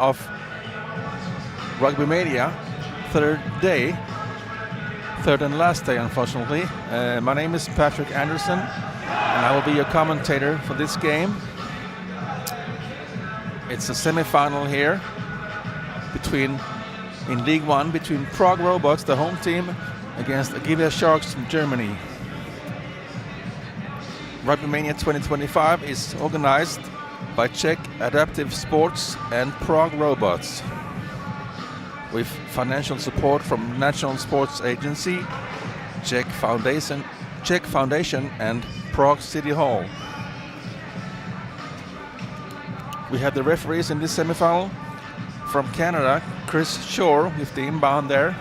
of Rugbymania, third and last day, unfortunately. My name is Patrick Anderson, and I will be your commentator for this game. It's a semi-final here in League One between Prague Robots, the home team, against Agivia Sharks from Germany. Rugbymania 2025 is organized by Czech Adaptive Sports and Prague Robots, with financial support from National Sports Agency, Czech Foundation and Prague City Hall. We have the referees in this semifinal from Canada, Chris Shore with the inbound there.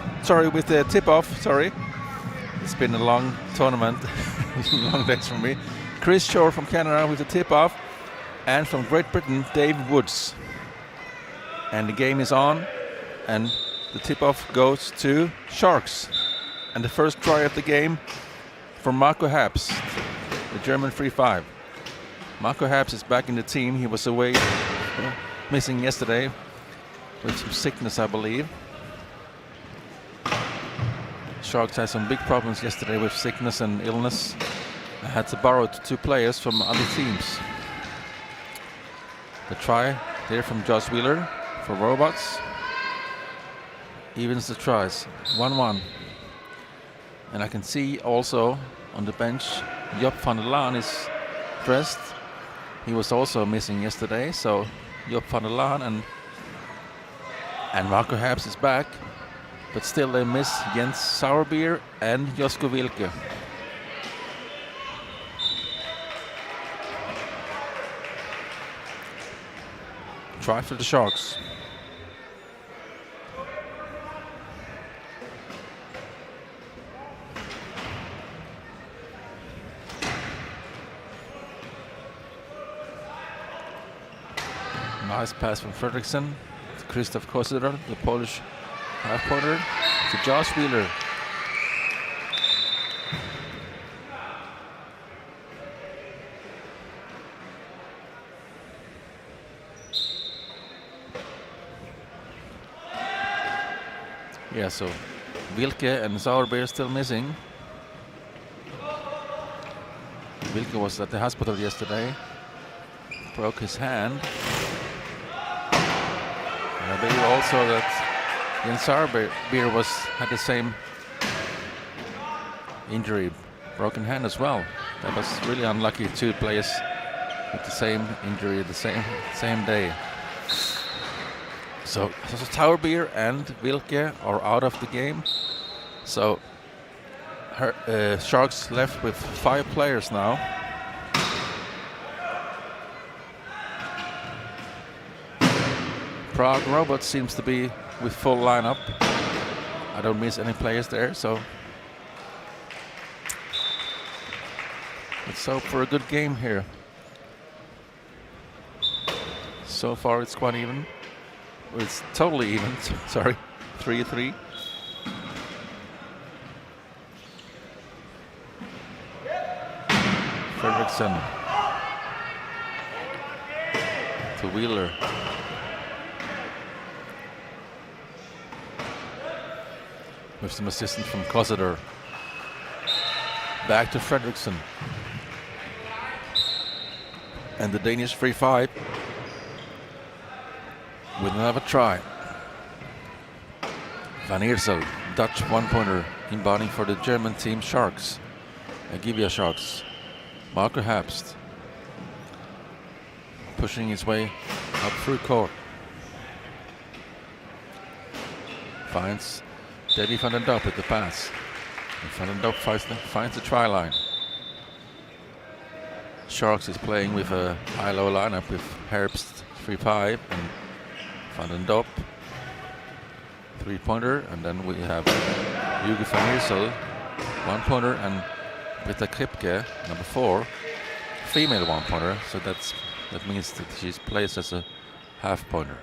With the tip-off, It's been a long tournament, long days for me. Chris Shore from Canada with the tip-off, and from Great Britain, Dave Woods. And the game is on, and the tip-off goes to Sharks. And the first try of the game from Marco Habs, the German 3-5. Marco Habs is back in the team. He was away, missing yesterday with some sickness, I believe. Sharks had some big problems yesterday with sickness and illness. I had to borrow 2 players from other teams. The try there from Josh Wheeler for Robots evens the tries, 1-1. And I can see also on the bench Job van der Laan is dressed. He was also missing yesterday, so Job van der Laan and Marco Habs is back, but still they miss Jens Sauerbier and Josko Wilke. Try for the Sharks. Nice pass from Fredriksson to Krzysztof Kozyrer, the Polish half-pointer, to Josh Wheeler. Yeah, so Wilke and Sauerbier still missing. Wilke was at the hospital yesterday, broke his hand. I believe also that Jens Sauerbier had the same injury, broken hand as well. That was really unlucky, 2 players with the same injury the same day. So Sauerbier and Wilke are out of the game. So Sharks left with 5 players now. Prague Robots seems to be with full lineup. I don't miss any players there, so let's hope for a good game here. So far it's quite even. It's totally even, 3-3. Fredriksson to Wheeler. With some assistance from Kozyrer. Back to Fredriksson. And the Danish 3-5 with another try. Van Eersel, Dutch 1-pointer, inbounding for the German team Sharks. Agivia Sharks. Marco Habst pushing his way up through court. Finds Davy van den Dop at the pass. And van den Dop finds the try line. Sharks is playing with a high-low lineup with Herbst 3-5 and van den Dop 3-pointer, and then we have Hugo van Eersel 1-pointer, and Britta Kripke, number 4, female 1-pointer. So that means that she plays as a half-pointer.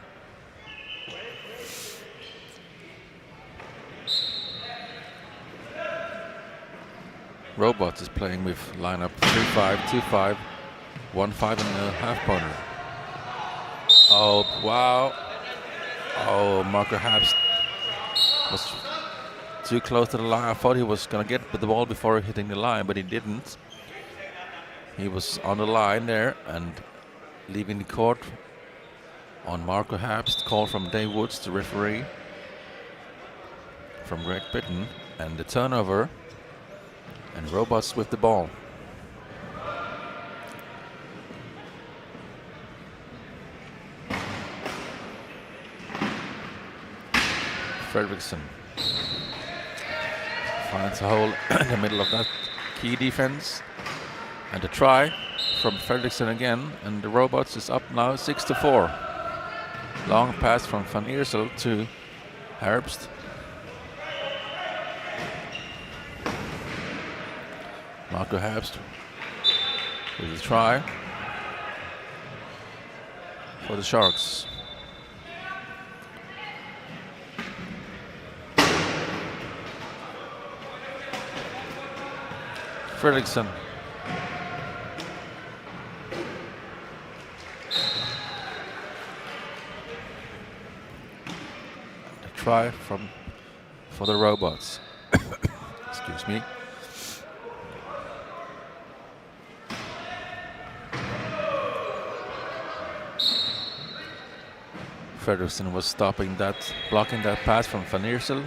Robots is playing with lineup 3-5, 2-5, 1-5 and a half-pointer. Oh, wow. Oh, Marco Habst was too close to the line. I thought he was going to get the ball before hitting the line, but he didn't. He was on the line there and leaving the court on Marco Habst. Call from Dave Woods, the referee, from Greg Britton, and the turnover, and Robots with the ball. Fredriksson finds a hole in the middle of that key defense, and a try from Fredriksson again, and the Robots is up now 6-4. Long pass from Van Eersel to Herbst. Marco Herbst with a try for the Sharks. Fredriksson. A try for the Robots. Excuse me. Fredriksson was blocking that pass from Van Eersel,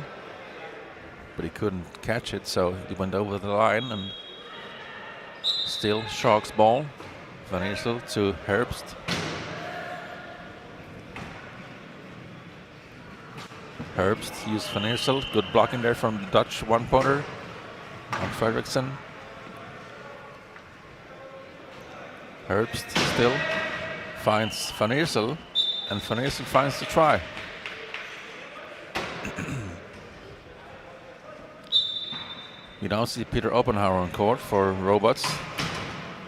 but he couldn't catch it, so he went over the line, and still Sharks ball. Van Eersel to Herbst. Herbst used Van Eersel. Good blocking there from the Dutch one-pointer on Fredriksson. Herbst still finds Van Eersel, and Van Eersel finds the try. We now see Peter Oppenhauer on court for Robots.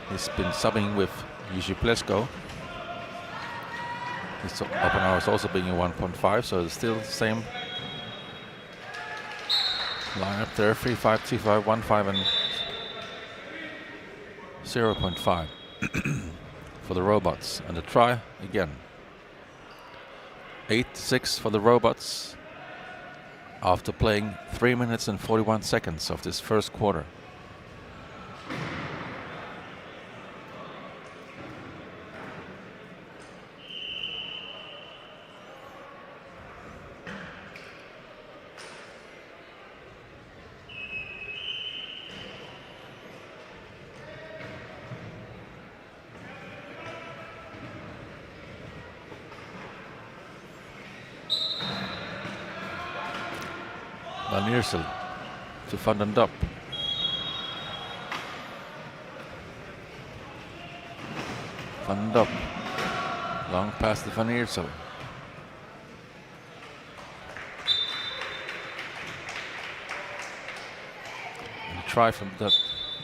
He's been subbing with Jiří Plesko. Oppenhauer is also being a 1.5, so it's still the same lineup there: 3-5, 2-5, 1-5, and 0.5 for the Robots. And the try again. 8-6 for the Robots after playing 3 minutes and 41 seconds of this first quarter. Van Eersel to Van den Dop. Van den Dop. Long pass to Van Eersel. And a try from that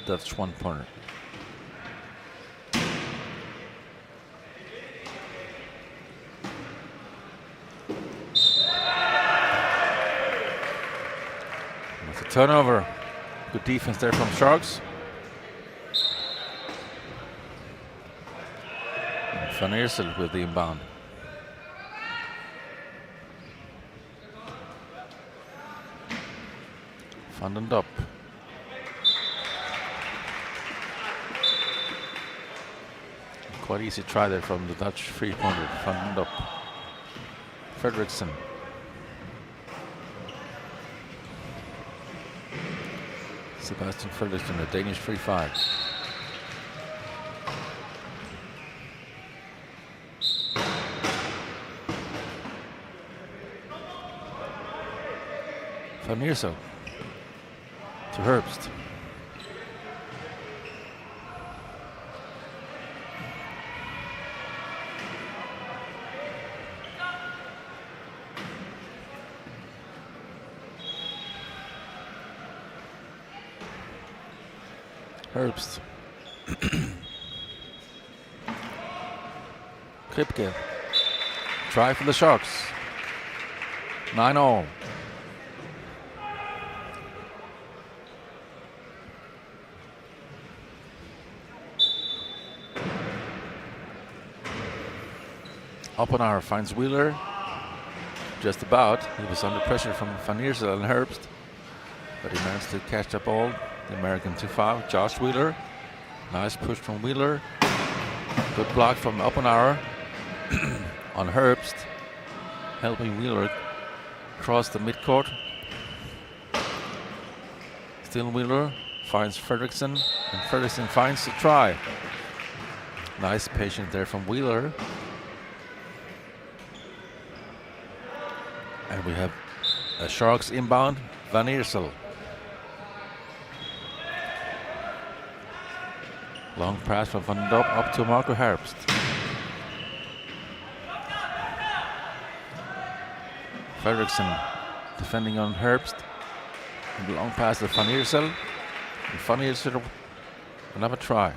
Dutch one-pointer. Turnover. Good defense there from Sharks. And Van Eersel with the inbound. Van den Dop. Quite easy try there from the Dutch three-pointer, Van den Dop. Fredriksson. Sebastian Fredriksson, a Danish 3-5. Van Eersel to Herbst. Herbst. Kripke. Try for the Sharks. 9-all. Oppenhauer finds Wheeler. just about. He was under pressure from Van Iersel and Herbst, but he managed to catch the ball. The American 2-5, Josh Wheeler. Nice push from Wheeler. Good block from Oppenauer on Herbst, helping Wheeler cross the midcourt. Still Wheeler finds Fredriksson, and Fredriksson finds the try. Nice patience there from Wheeler. And we have a Sharks inbound, Van Iersel. Long pass from Van Dop up to Marco Herbst. Fredriksson defending on Herbst. And long pass to Van Iersel. And Van Iersel another try.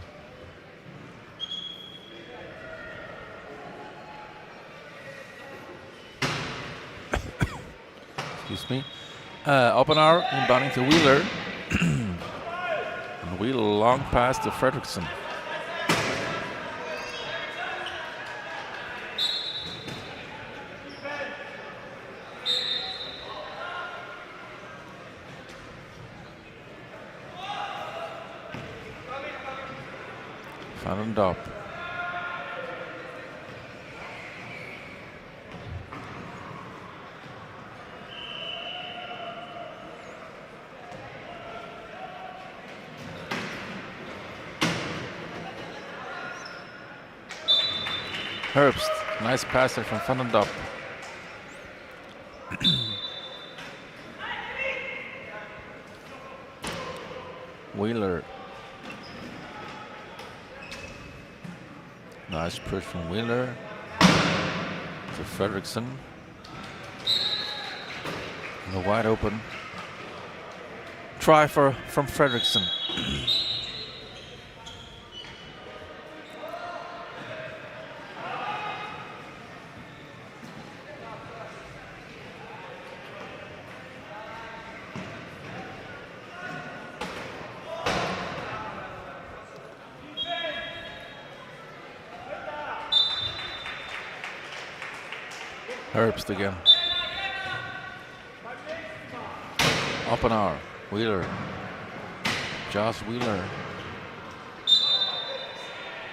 Excuse me. Oppenauer inbounding to Wheeler. And Wheeler long pass to Fredriksson. Van Dop. Herbst, nice passer from Van den Dop. Wheeler. Nice push from Wheeler to Fredriksson. And a wide open try from Fredriksson. Herbst again. Oppenauer, Wheeler. Josh Wheeler.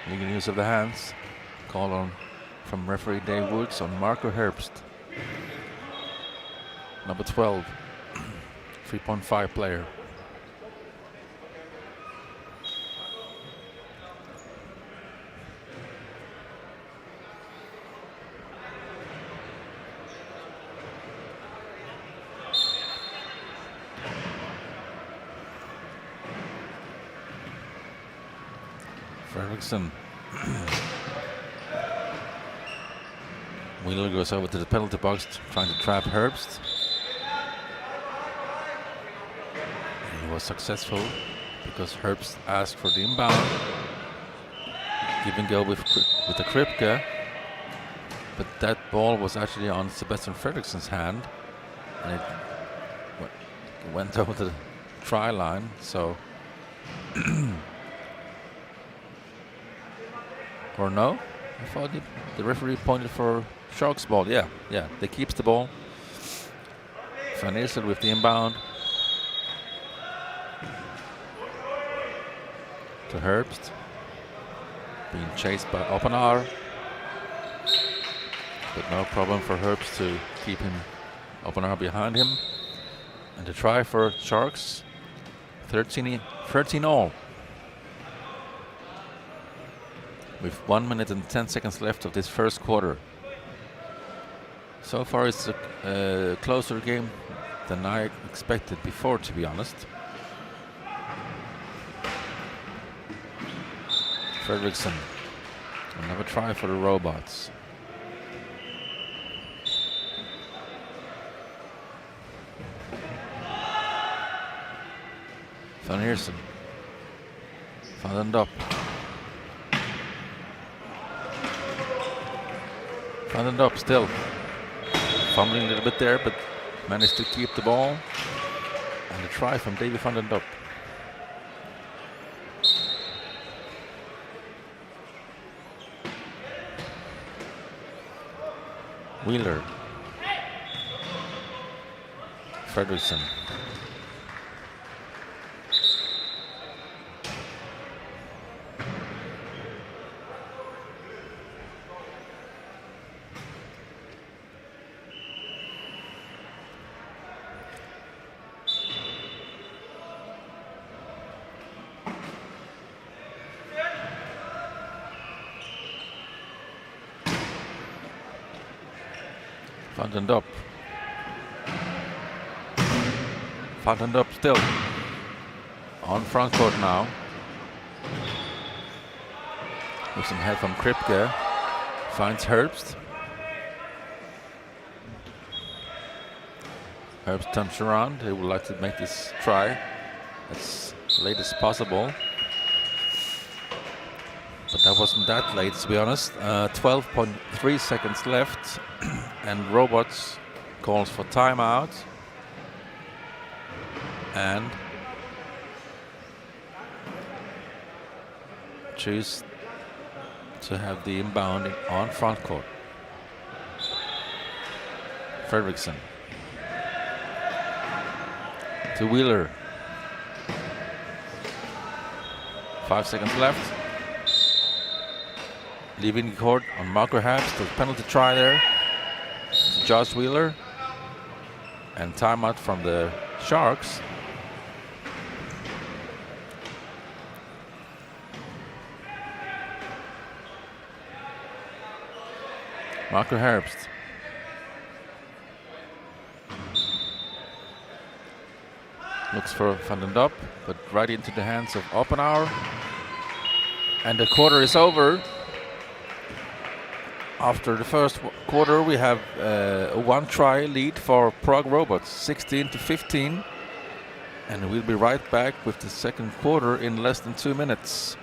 Making use of the hands. Call on from referee Dave Woods on Marco Herbst. Number 12. 3.5 player. Fredriksson. Wheeler goes over to the penalty box trying to trap Herbst. And he was successful because Herbst asked for the inbound. Give and go with the Kripke. But that ball was actually on Sebastian Fredriksson's hand. And it went over the try line. So or no? I thought the referee pointed for Sharks ball. Yeah, they keeps the ball. Van Iersel with the inbound. To Herbst. Being chased by Oppenauer. But no problem for Herbst to keep him, Oppenauer behind him. And the try for Sharks. 13 all. With 1 minute and 10 seconds left of this first quarter. So far it's a closer game than I expected before, to be honest. Fredriksson, another try for the Robots. Van Iersel, Van den Dop. Van den Dop still fumbling a little bit there, but managed to keep the ball. And a try from David Van den Dop. Wheeler. Fredriksson. Vandendup. Vandendup still on front court now. With some help from Kripke. Finds Herbst. Herbst turns around. He would like to make this try as late as possible. But that wasn't that late, to be honest. 12.3 seconds left. And Robots calls for timeout. And choose to have the inbound on front court. Fredriksson to Wheeler. 5 seconds left. Leaving the court on Marco Herbst. The penalty try there. Josh Wheeler. And timeout from the Sharks. Marco Herbst. Looks for Vandendup, but right into the hands of Oppenauer. And the quarter is over. After the first quarter, we have a one-try lead for Prague Robots, 16-15. And we'll be right back with the second quarter in less than 2 minutes.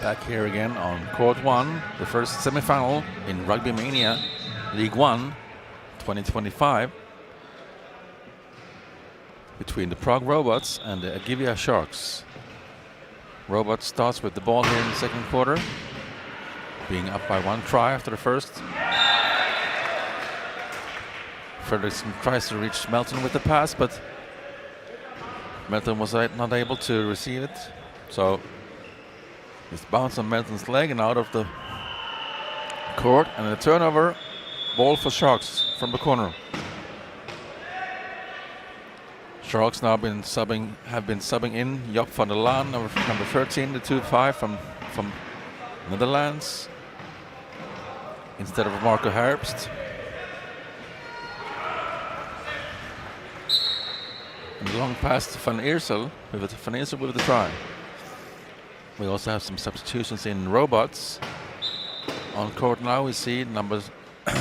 Back here again on Court 1, the first semi-final in Rugbymania League 1 2025 between the Prague Robots and the Agivia Sharks. Robots starts with the ball here in the second quarter, being up by one try after the first. Fredriksson tries to reach Melton with the pass, but Melton was not able to receive it. So it's bounced on Melton's leg and out of the court, and a turnover, ball for Sharks from the corner. Sharks now have been subbing in Job van der Laan, number 13, the 2-5 from Netherlands, instead of Marco Herbst. And long pass to Van Eersel with the try. We also have some substitutions in robots. On court now we see number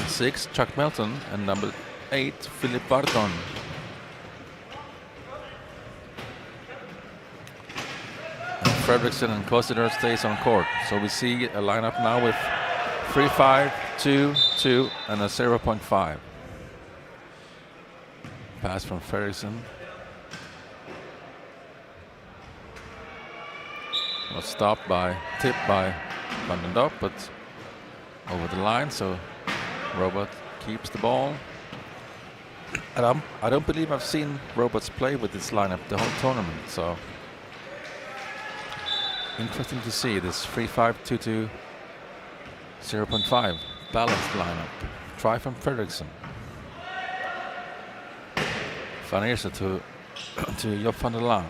6 Chuck Melton and number 8 Philip Barton. And Fredriksson and Kosider stays on court. So we see a lineup now with 3-5, 2-2 and a 0.5. Pass from Fredriksson. Was stopped tipped by Van den Dop, but over the line, so Robot keeps the ball. And I don't believe I've seen Robots play with this lineup the whole tournament, so interesting to see this 3-5, 2-2, 0.5 balanced lineup. Try from Fredriksson. Van Eersel to Job van der Laan.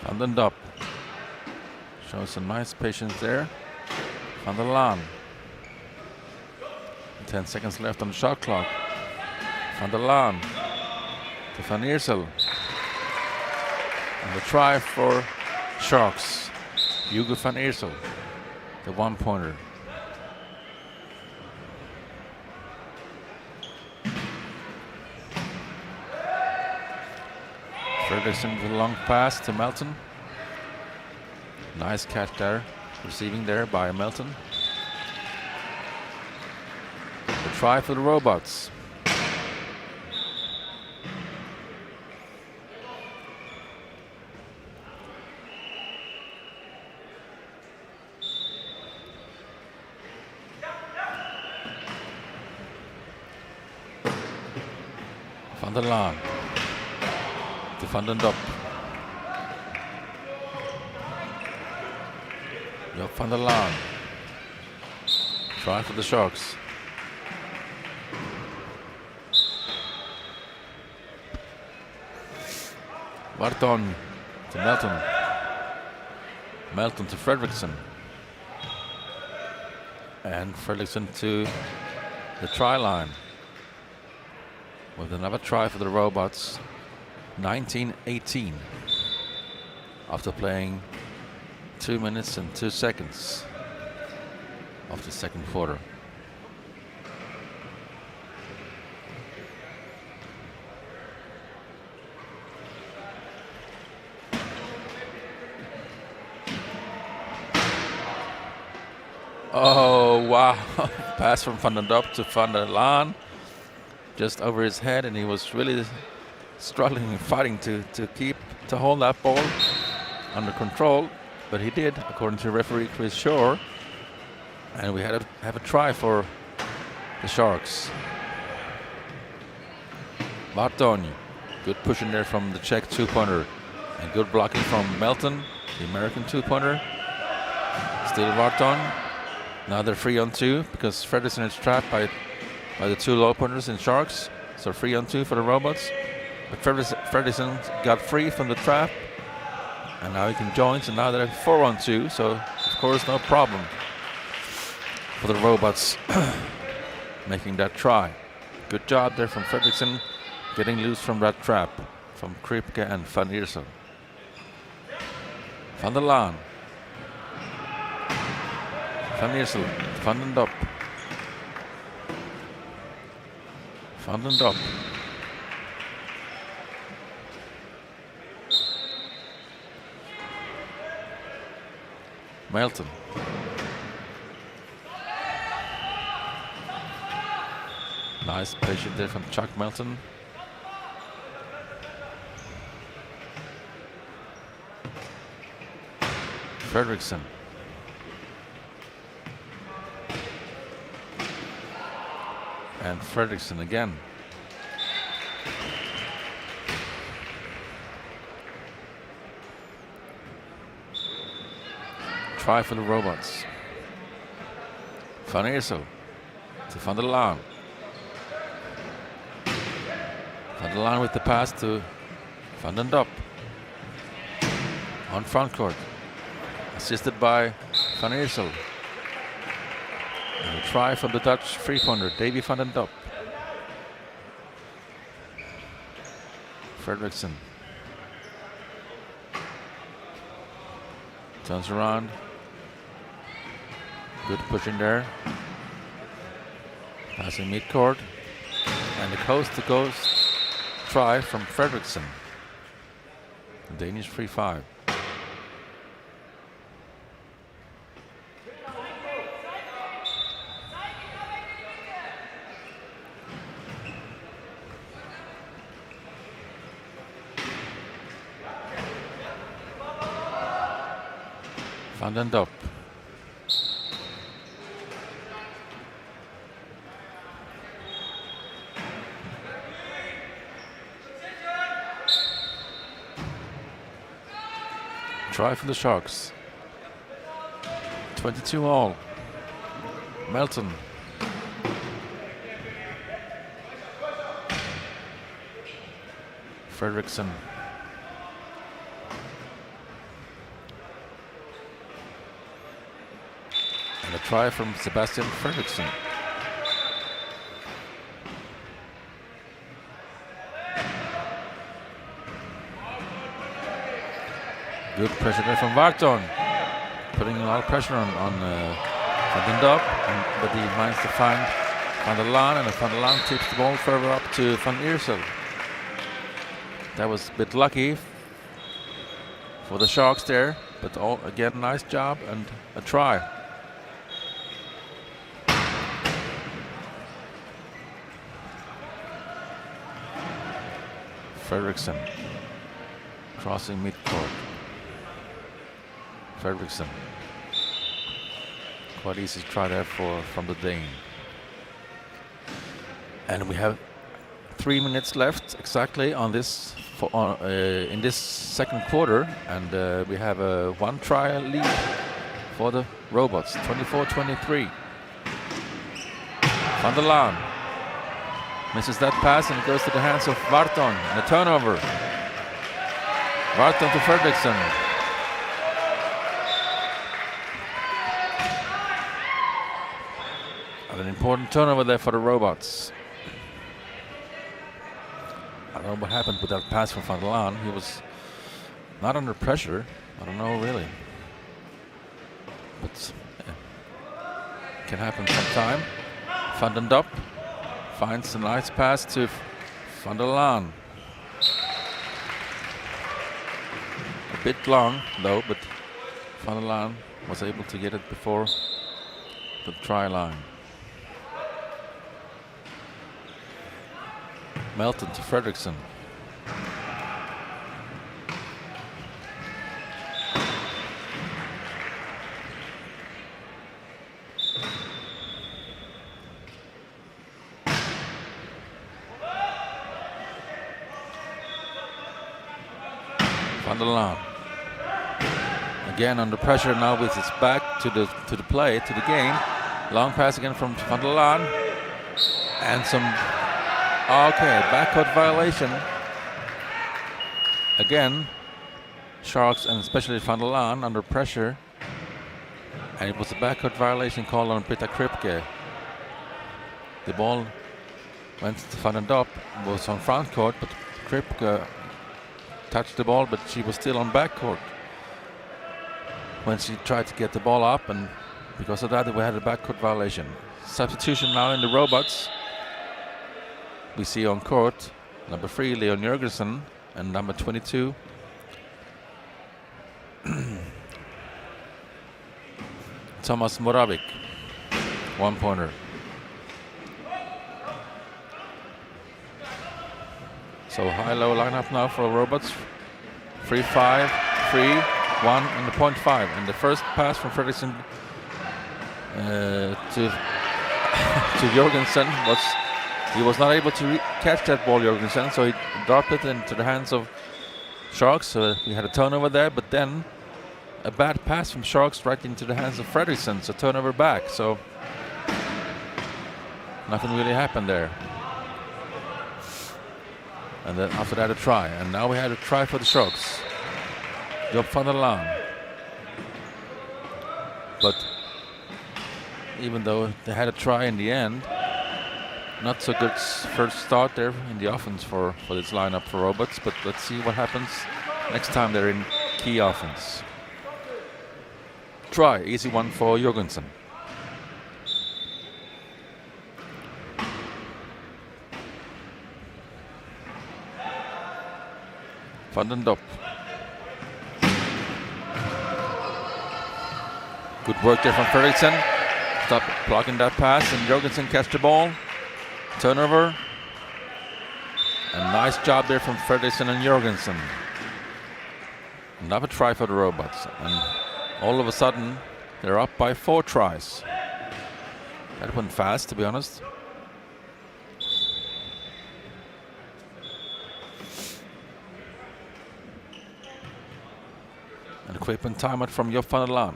Van den Dop shows some nice patience there. Van der Laan. 10 seconds left on the shot clock. Van der Laan to Van Eersel. And the try for Sharks. Hugo Van Eersel, the 1-pointer. Fredriksson with a long pass to Melton. Nice catch there, receiving there by Melton. The try for the Robots. Van der Laan to Van den Dop. Job van der Laan. Try for the Sharks. Barton to Melton. Melton to Fredriksson. And Fredriksson to the try line. With another try for the Robots. 19-18 after playing 2 minutes and 2 seconds of the second quarter. Oh wow, pass from Van den Dop to Van der Laan, just over his head, and he was really struggling and fighting to hold that ball under control, but he did, according to referee Chris Shore. And we have a try for the Sharks. Barton, good push in there from the Czech 2-pointer, and good blocking from Melton, the American 2-pointer. Still Barton. Now they're 3-on-2 because Fredriksson is trapped by the 2 low pointers in Sharks. So 3-on-2 for the Robots. But Fredriksson got free from the trap, and now he can join. So now they're 4-on-2. So of course no problem for the Robots making that try. Good job there from Fredriksson getting loose from that trap from Kripke and Van Eersel. Van der Laan. Van Eersel, Van den Dop. Van den Dop. Melton. Nice patience there from Chuck Melton. Fredriksson. And Fredriksson again. Try for the Robots. Van Eersel to Van der Laan. On the line with the pass to Van den Dop. On front court. Assisted by Van Eersel. And a try from the Dutch three-pointer, Davy van den Dop. Fredriksson. Turns around. Good push in there. Passing mid-court. And the coast-to-coast try from Fredriksson. The Danish 3-5. Van den Dop. Try for the Sharks. 22 all. Melton. Fredriksson. And a try from Sebastian Fredriksson. Good pressure there from Varton, putting a lot of pressure on Van den Dop, but he managed to find Van der Laan, and Van der Laan tips the ball further up to Van Eersel. That was a bit lucky for the Sharks there, but again, nice job and a try. Fredriksson crossing midcourt. Fredriksson. Quite easy try there from the Dane. And we have 3 minutes left exactly on this in this second quarter, and we have a 1 try lead for the Robots, 24-23. Van der Laan misses that pass and it goes to the hands of Varton, and a turnover. Varton to Fredriksson. An important turnover there for the Robots. I don't know what happened with that pass from Van der Laan. He was not under pressure. I don't know really. But can happen sometime. Van den Dop finds a nice pass to Van der Laan. A bit long though, but Van der Laan was able to get it before the try line. Melton to Fredriksson. Van der Laan. Again under pressure now with his back to the play, to the game. Long pass again from Van der Laan. And some backcourt violation. Again, Sharks and especially Van der Laan under pressure. And it was a backcourt violation called on Britta Kripke. The ball went to Van den Dop, was on front court, but Kripke touched the ball, but she was still on backcourt when she tried to get the ball up, and because of that we had a backcourt violation. Substitution now in the Robots. We see on court number 3 Leon Jørgensen and number 22 Thomas Moravik, 1-pointer. So high-low lineup now for Robots. 3-5, 3-1 and the point 5. And the first pass from Fredriksson to Jørgensen he was not able to catch that ball, Jørgensen, so he dropped it into the hands of Sharks. So we had a turnover there, but then a bad pass from Sharks right into the hands of Fredriksson, so turnover back. So nothing really happened there. And then after that a try. And now we had a try for the Sharks. Job van der Laan. But even though they had a try in the end, not so good first start there in the offense for this lineup for Robots. But let's see what happens next time they're in key offense. Try, easy one for Jorgensen. Van den Dop. Good work there from Fredriksson. Stop blocking that pass, and Jorgensen catch the ball. Turnover. And nice job there from Fredriksson and Jorgensen. Another try for the Robots. And all of a sudden, they're up by 4 tries. That went fast, to be honest. An equipment timeout from Job van der Laan.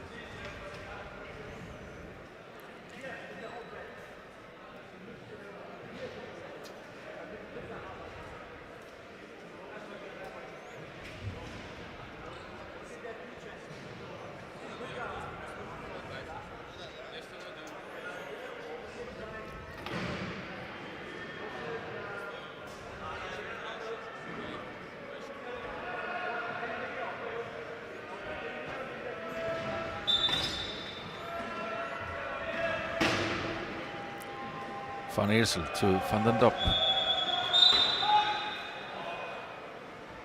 Van Eersel to Van den Dop.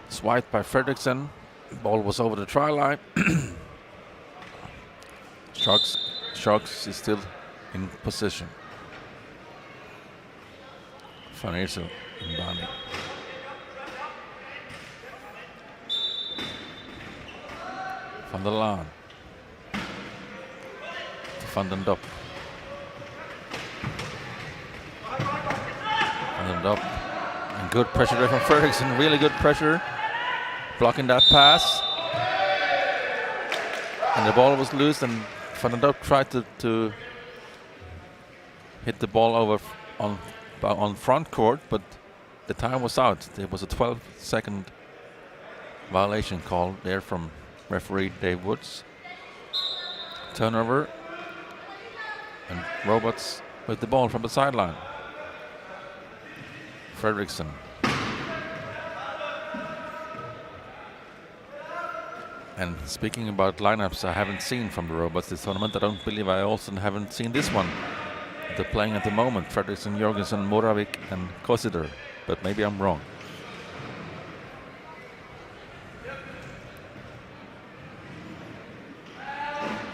Swiped by Fredriksson. Ball was over the try line. Sharks is still in position. Van Eersel in Bani. Van der Laan. To Van den Dop. Up. And good pressure there from Fredriksson, really good pressure. Blocking that pass. And the ball was loose, and Van den Dop tried to hit the ball over on front court, but the time was out. There was a 12-second violation call there from referee Dave Woods. Turnover. And Robots with the ball from the sideline. Fredriksson. And speaking about lineups I haven't seen from the Robots this tournament, I don't believe I also haven't seen this one. They're playing at the moment, Fredriksson, Jorgensen, Moravik and Kosider, but maybe I'm wrong.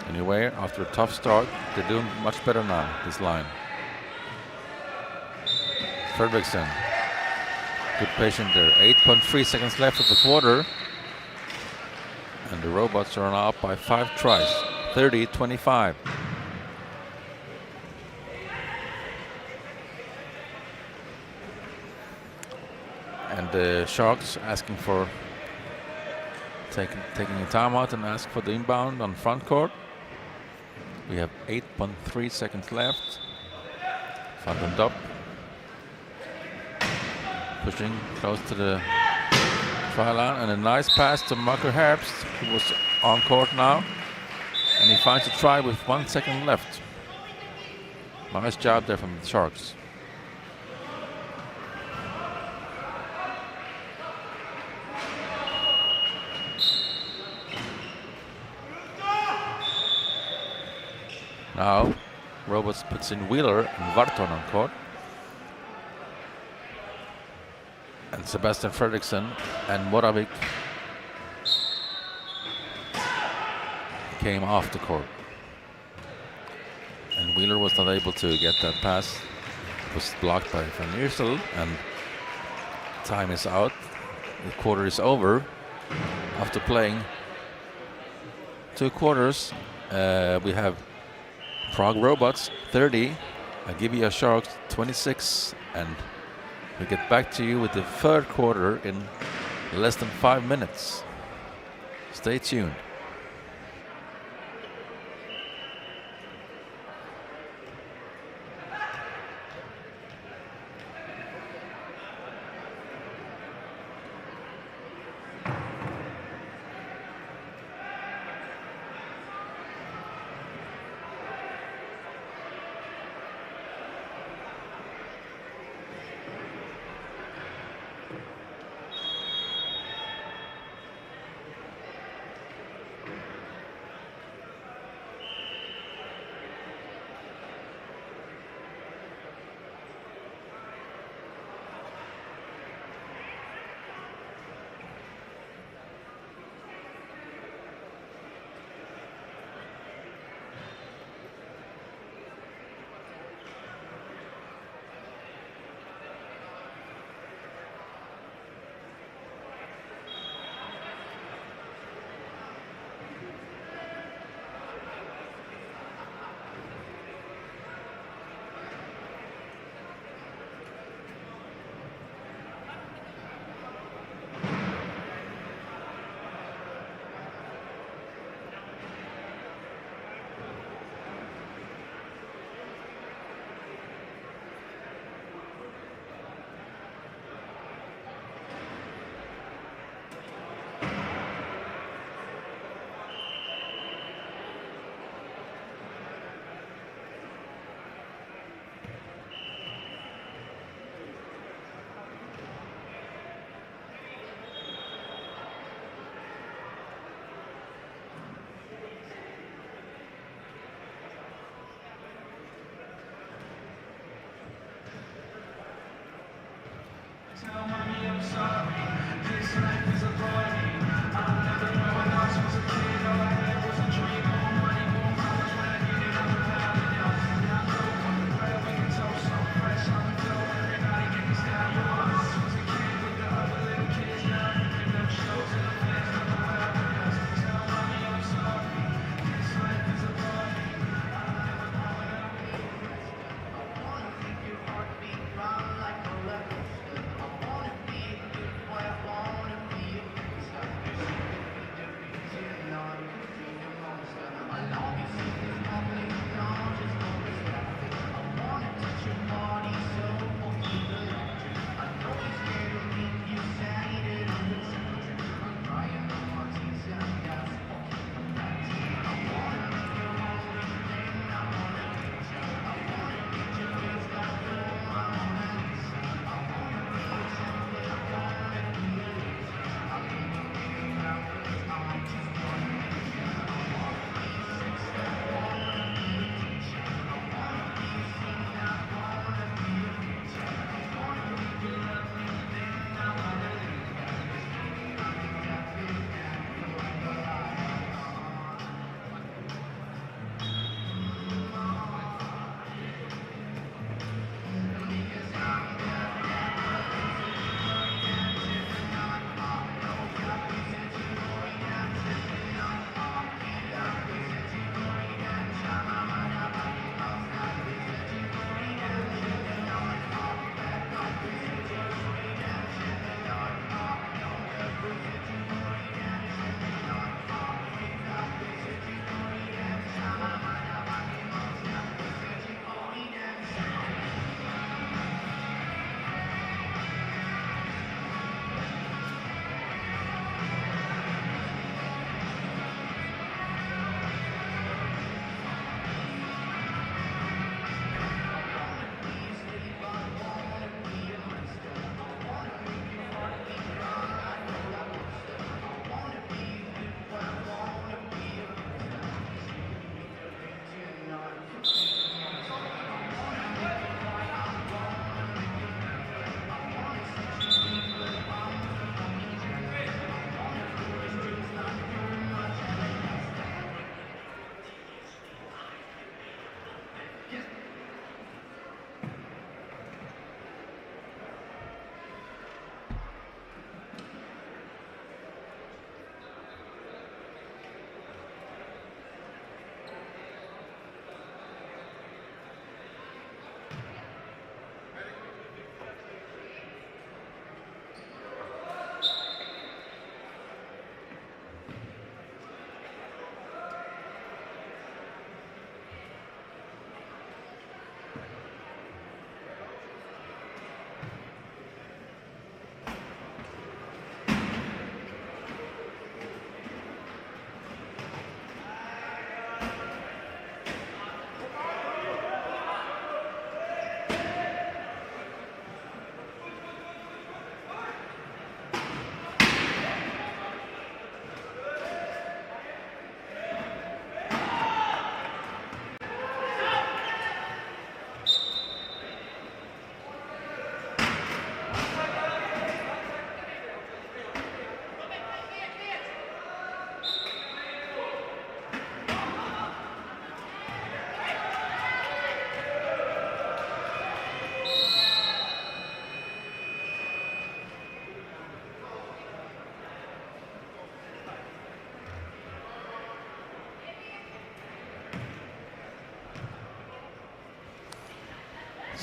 Anyway, after a tough start, they're doing much better now, this line. Fredriksson. Good patient there. 8.3 seconds left of the quarter. And the Robots are now up by 5 tries. 30-25. And the Sharks asking for taking a timeout and ask for the inbound on front court. We have 8.3 seconds left. Van den Dop. Pushing close to the try line, and a nice pass to Marco Herbst, who was on court now, and he finds a try with 1 second left. Nice job there from the Sharks. Now Robots puts in Wheeler and Varton on court. And Sebastian Fredriksson and Moravik came off the court. And Wheeler was not able to get that pass. It was blocked by Van Eersel, and time is out. The quarter is over. After playing 2 quarters, we have Prague Robots 30, Agivia Sharks 26, and we get back to you with the 3rd quarter in less than 5 minutes. Stay tuned.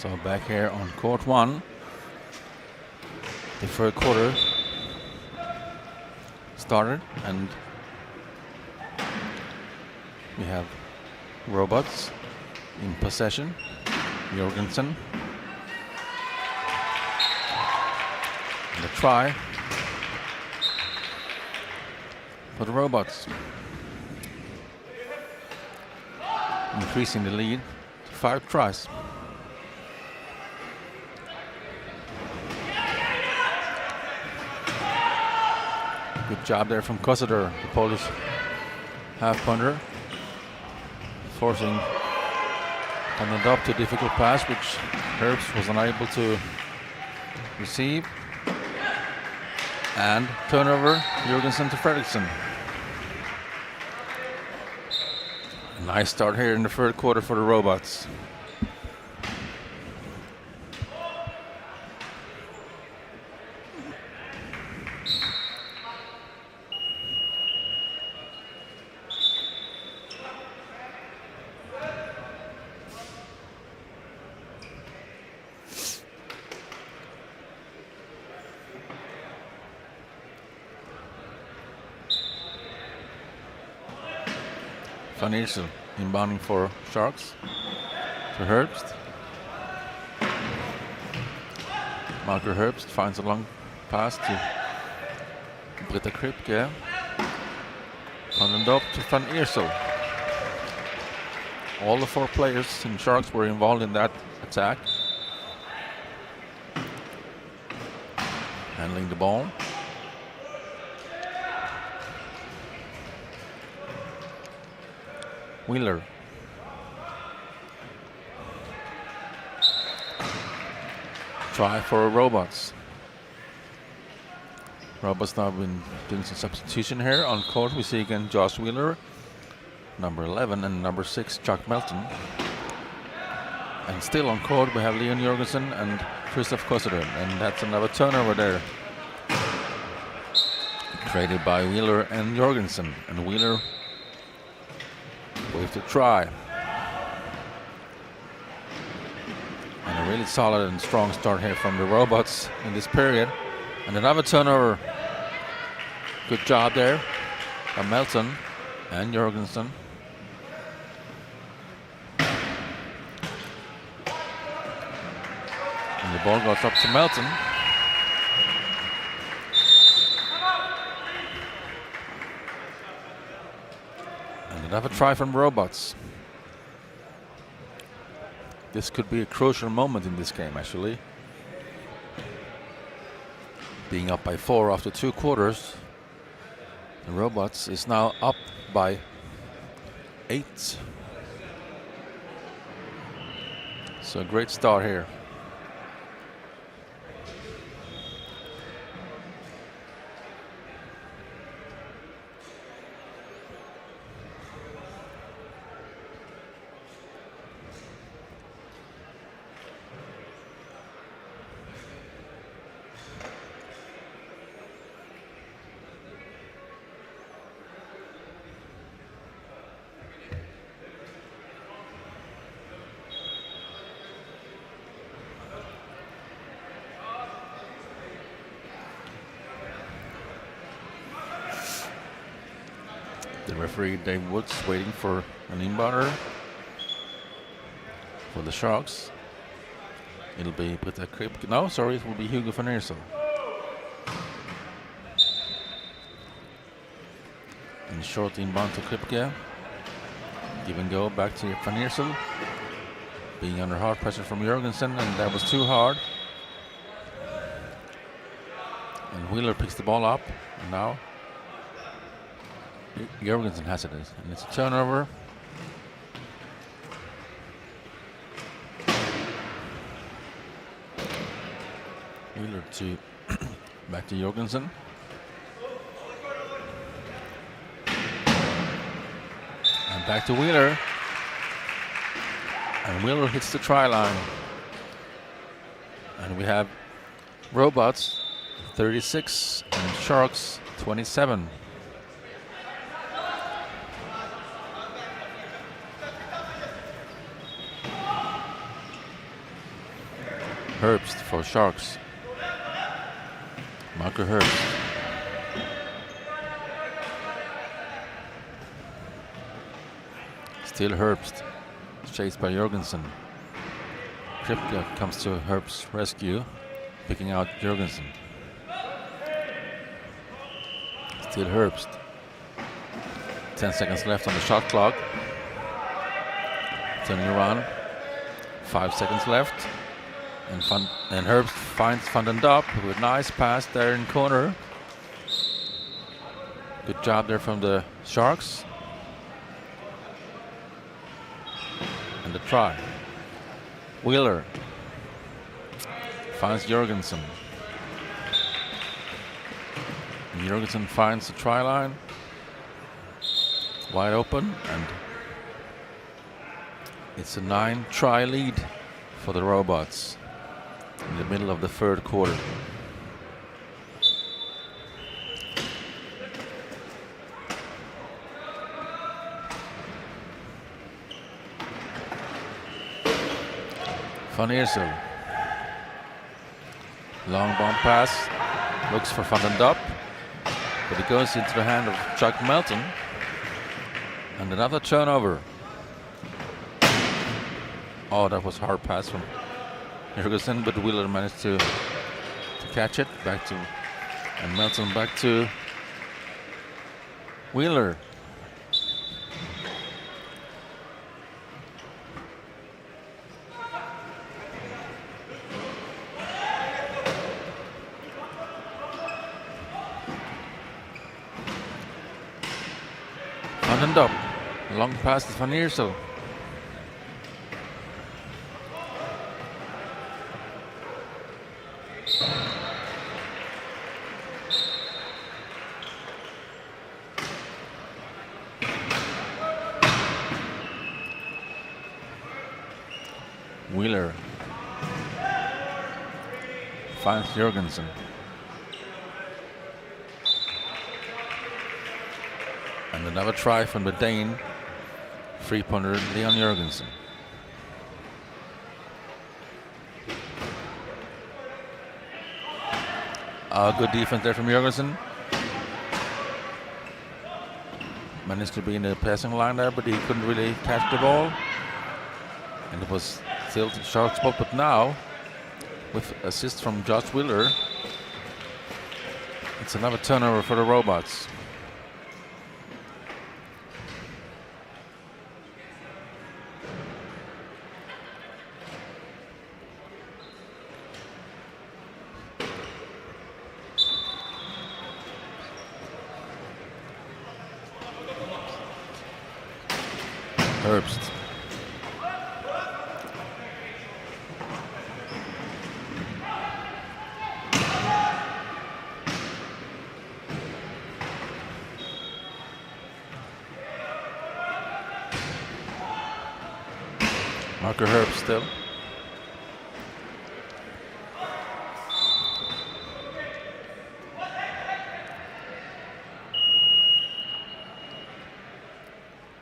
So back here on court one, the third quarter started, and we have Robots in possession. Jorgensen. The try for the Robots, increasing the lead to 5 tries. Good job there from Kosader, the Polish half-punter, forcing an adopt a difficult pass which Herbst was unable to receive. And turnover, Jorgensen to Fredriksson. Nice start here in the third quarter for the Robots. Van Eersel inbounding for Sharks to Herbst. Marker Herbst finds a long pass to Britta Kripke. Van den Dop to Van Eersel. All the 4 players in Sharks were involved in that attack. Handling the ball. Wheeler. Try for Robots. Robots now been doing some substitution here. On court we see again Josh Wheeler, number 11, and number 6 Chuck Melton. And still on court we have Leon Jorgensen and Christoph Kosonen, and that's another turnover there. Created by Wheeler and Jorgensen, and Wheeler with the try. And a really solid and strong start here from the Robots in this period. And another turnover. Good job there by Melton and Jorgensen. And the ball goes up to Melton. Another try from Robots. This could be a crucial moment in this game, actually. Being up by 4 after 2 quarters, the Robots is now up by 8. So a great start here. The referee Dave Woods waiting for an inbounder for the Sharks. It'll be Britta Kripke. No, sorry, it will be Hugo van Eersel. And short inbound to Kripke. Give and go back to van Eersel. Being under hard pressure from Jorgensen, and that was too hard. And Wheeler picks the ball up, and now Jorgensen has it, and it's a turnover. Wheeler to back to Jorgensen. And back to Wheeler. And Wheeler hits the try line. And we have Robots 36 and Sharks 27. Herbst for Sharks. Marco Herbst. Still Herbst. Chased by Jorgensen. Kripke comes to Herbst's rescue, picking out Jorgensen. Still Herbst. 10 seconds left on the shot clock. Turning around. 5 seconds left. And Herbst finds Van den Dop with a nice pass there in corner. Good job there from the Sharks. And the try. Wheeler finds Jorgensen. Jorgensen finds the try line. Wide open, and it's a 9-try lead for the Robots in the middle of the third quarter. Van Eersel. Long bomb pass. Looks for Van den Dop. But it goes into the hand of Chuck Melton. And another turnover. Oh, that was a hard pass from Jorgensen, but Wheeler managed to catch it. Back to, and Melton back to Wheeler. Van den Dop. Long pass to Van Eersel. Wheeler finds Jorgensen. And another try from the Dane, 3-pointer Leon Jorgensen. Good defense there from Jorgensen. Managed to be in the passing line there, but he couldn't really catch the ball. And it was still a short spot, but now, with assist from Josh Wheeler, it's another turnover for the Robots. Herbst. Marker Herbst still.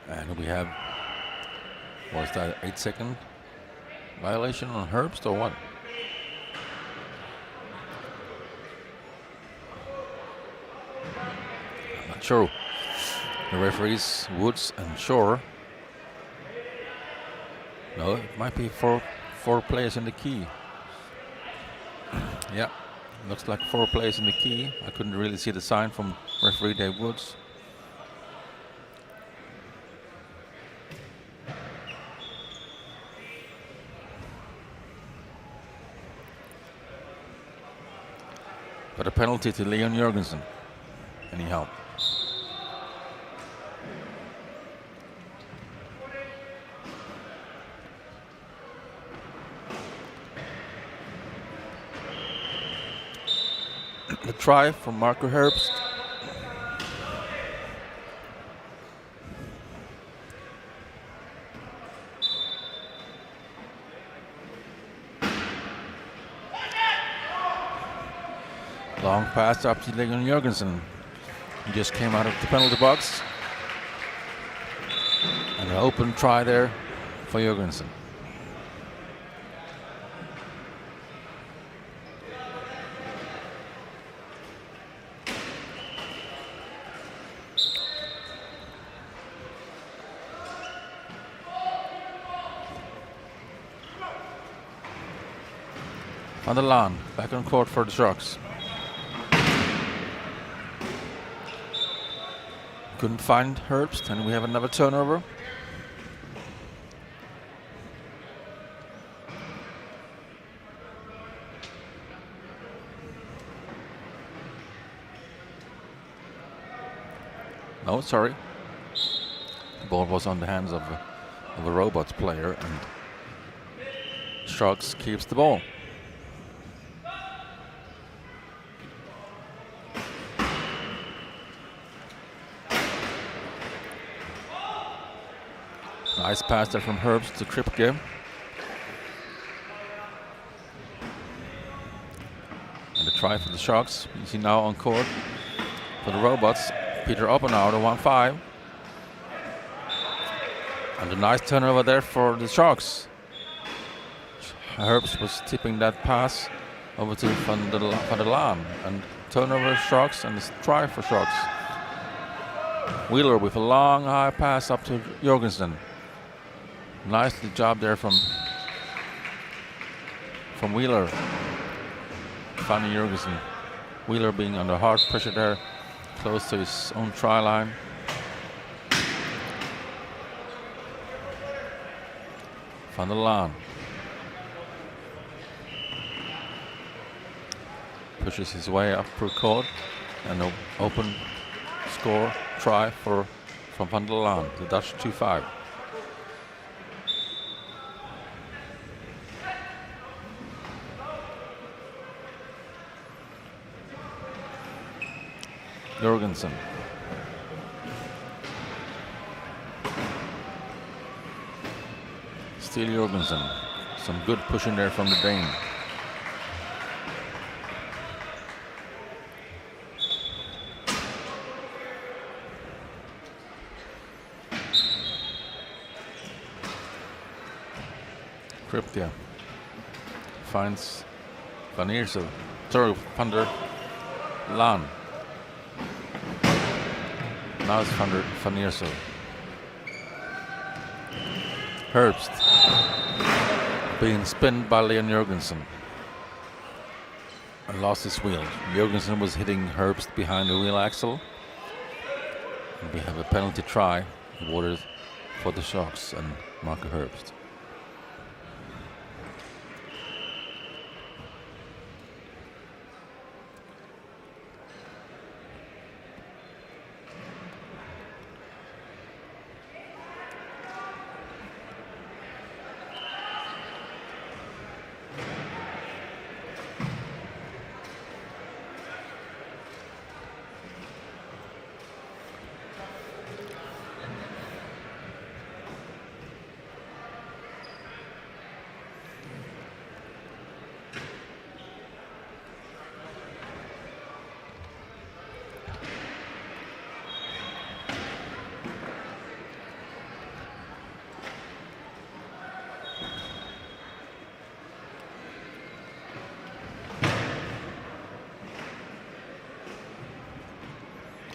And we have, was that 8-second violation on Herbst or what? I'm not sure. The referees, Woods and Shore. No, it might be four players in the key. Yeah, looks like 4 players in the key. I couldn't really see the sign from referee Dave Woods. But a penalty to Leon Jorgensen. Anyhow. The try from Marco Herbst. Long pass up to Leon Jorgensen. He just came out of the penalty box. And an open try there for Jorgensen. Van der Laan back on court for the Sharks. Couldn't find Herbst, and we have another turnover. No, sorry. The ball was on the hands of a Robots player, and Sharks keeps the ball. Nice pass there from Herbst to Kripke. And the try for the Sharks. You see now on court for the Robots. Peter Oppenauer, the 1-5. And a nice turnover there for the Sharks. Herbst was tipping that pass over to Van der Laan. And turnover Sharks and a try for Sharks. Wheeler with a long high pass up to Jorgensen. Nicely job there from Wheeler. Finding Jorgensen. Wheeler being under hard pressure there, close to his own try line. Van der Laan pushes his way up through court, and an open score try from Van der Laan, the Dutch 2-5. Jorgensen. Still Jorgensen. Some good pushing there from the Dane. Kripke finds Van Iersel. Sorry, Van der Laan. Now it's Van Iersel. Herbst being spinned by Leon Jorgensen and lost his wheel. Jorgensen was hitting Herbst behind the wheel axle. And we have a penalty try awarded for the Sharks and Marco Herbst.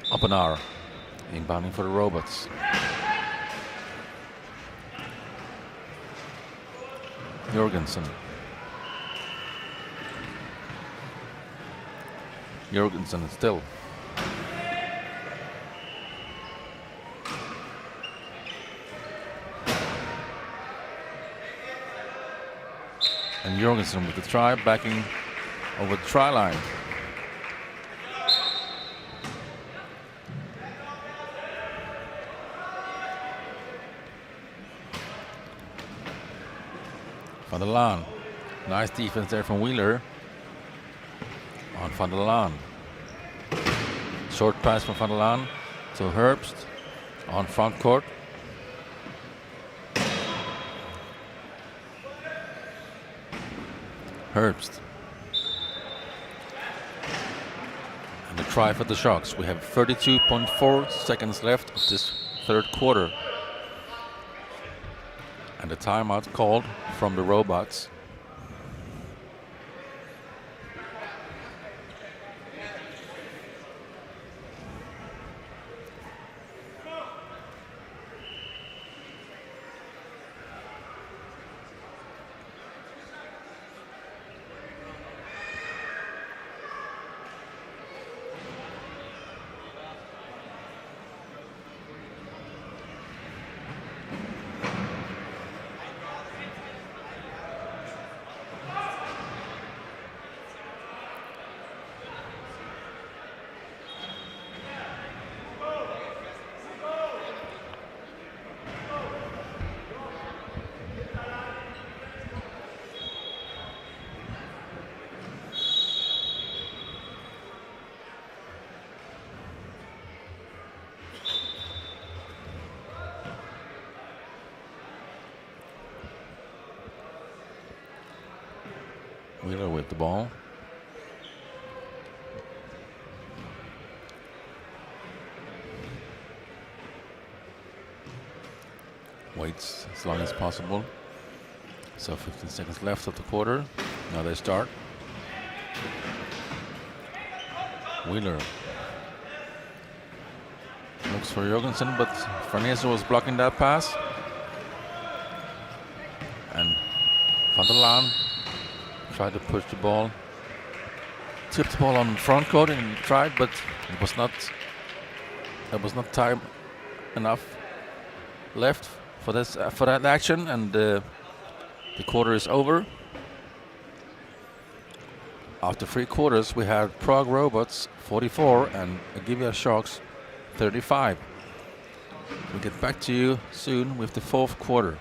Oppenauer inbounding for the Robots. Jorgensen. Jorgensen still. And Jorgensen with the try, backing over the try line. Van der Laan. Nice defense there from Wheeler on Van der Laan. Short pass from Van der Laan to Herbst on front court. Herbst. And the try for the Sharks. We have 32.4 seconds left of this third quarter. And a timeout called from the Robots. Wheeler with the ball. Waits as long as possible. So 15 seconds left of the quarter. Now they start. Wheeler looks for Jorgensen, but Farnese was blocking that pass. And Van der Laan tried to push the ball. Tipped the ball on front court and tried, but it was not time enough left for this for that action, and the quarter is over. After 3 quarters, we had Prague Robots 44 and Agivia Sharks 35. We'll get back to you soon with the 4th quarter.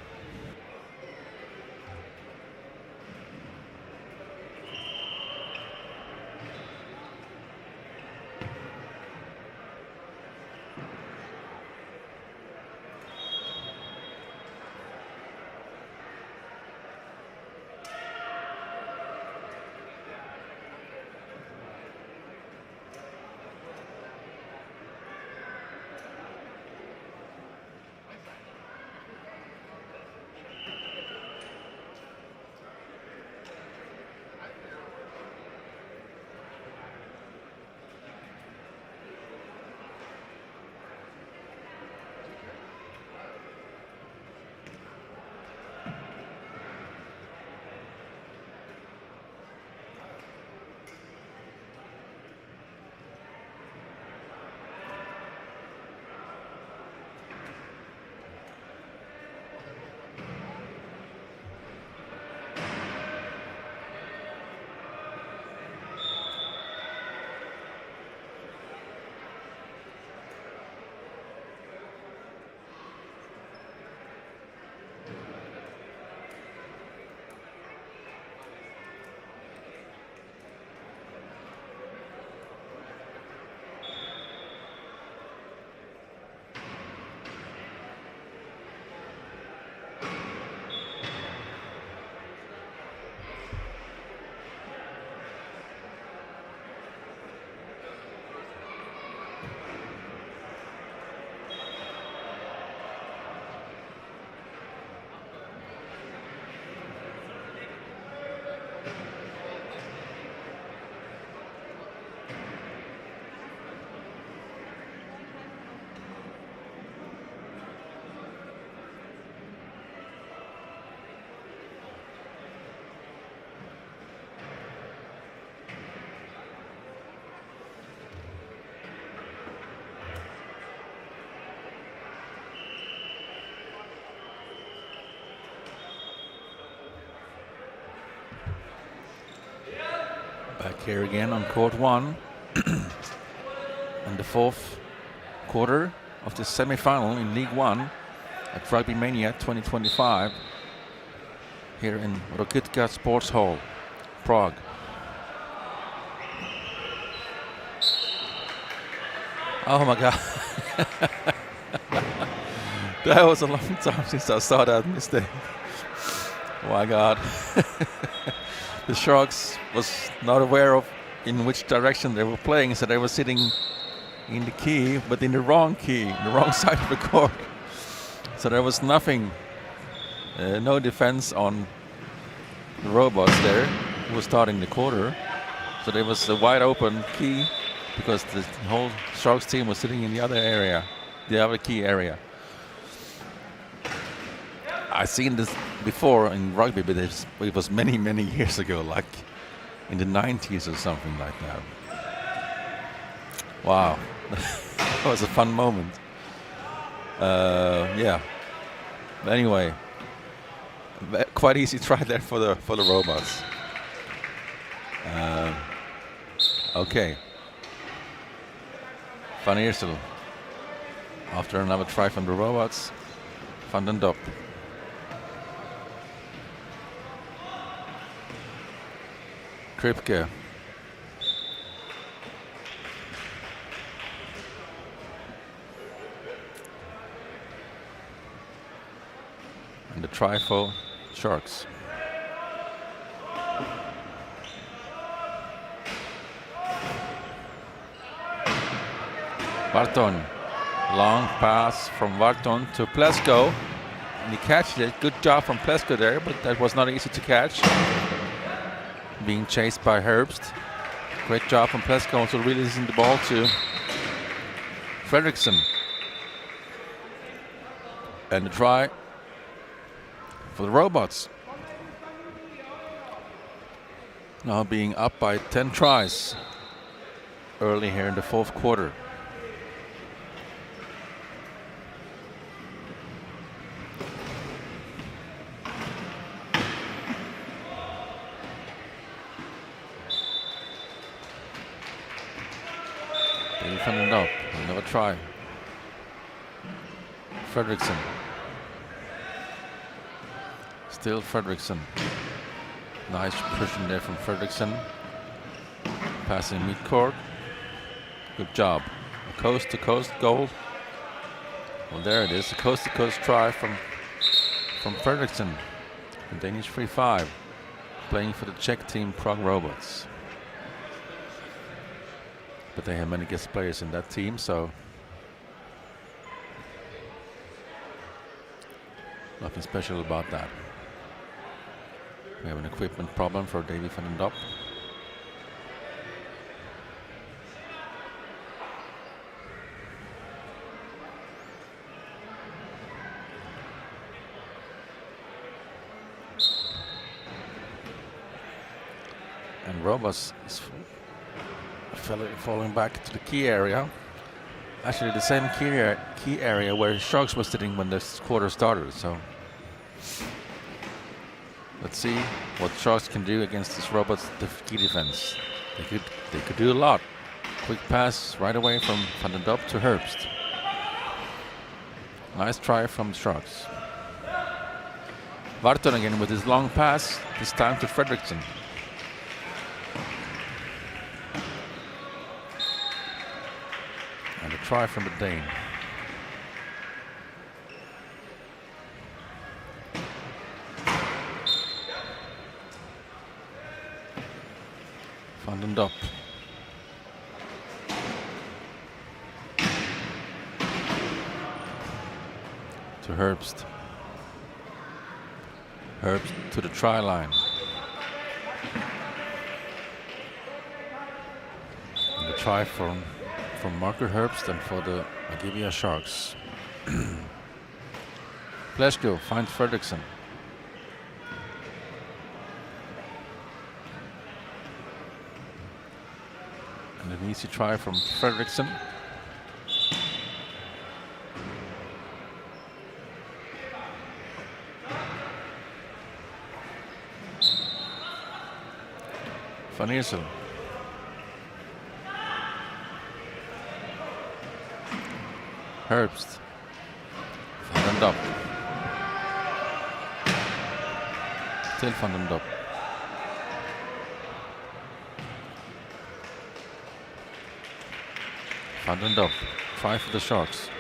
Back here again on court 1. And the 4th quarter of the semi-final in League 1 at Rugbymania 2025 here in Rokytka Sports Hall, Prague. Oh my God. That was a long time since I saw that mistake. Oh my God. The Sharks was not aware of in which direction they were playing, so they were sitting in the key, but in the wrong key, the wrong side of the court. So there was nothing, no defense on the Robots there, who was starting the quarter. So there was a wide open key because the whole Sharks team was sitting in the other area, the other key area. I've seen this before in rugby, but it was many, many years ago, like in the 90s or something like that. Wow, that was a fun moment. Yeah. But anyway, quite easy try there for the Robots. Okay. Van Eersel. After another try from the Robots, Van den Dop. Kripke. And the try for Sharks. Varton. Long pass from Varton to Plesko. And he catches it. Good job from Plesko there, but that was not easy to catch. Being chased by Herbst. Great job from Plesko, also releasing the ball to Fredriksson. And the try for the Robots. Now being up by 10 tries early here in the fourth quarter. Defending up, another try. Fredriksson. Still Fredriksson. Nice pushing there from Fredriksson. Passing midcourt. Good job. A coast-to-coast goal. Well, there it is. A coast-to-coast try from Fredriksson. The Danish 3-5. Playing for the Czech team Prague Robots. But they have many guest players in that team, so nothing special about that. We have an equipment problem for Davy van den Dop. And Robas is falling back to the key area. Actually, the same key area where Sharks was sitting when this quarter started. So let's see what Sharks can do against this Robots key defense. They could do a lot. Quick pass right away from Van den Dop to Herbst. Nice try from the Sharks. Varton again with his long pass. This time to Fredriksson. And a try from the Dane. Van den Dop. To Herbst. Herbst to the try line. And the try from Marker Herbst and for the Agivia Sharks. Plesko finds Fredriksson. And an easy try from Fredriksson. Van Eersel. Herbst. Van den Dop. Still Van den Dop. Van den Dop. Try for the Sharks.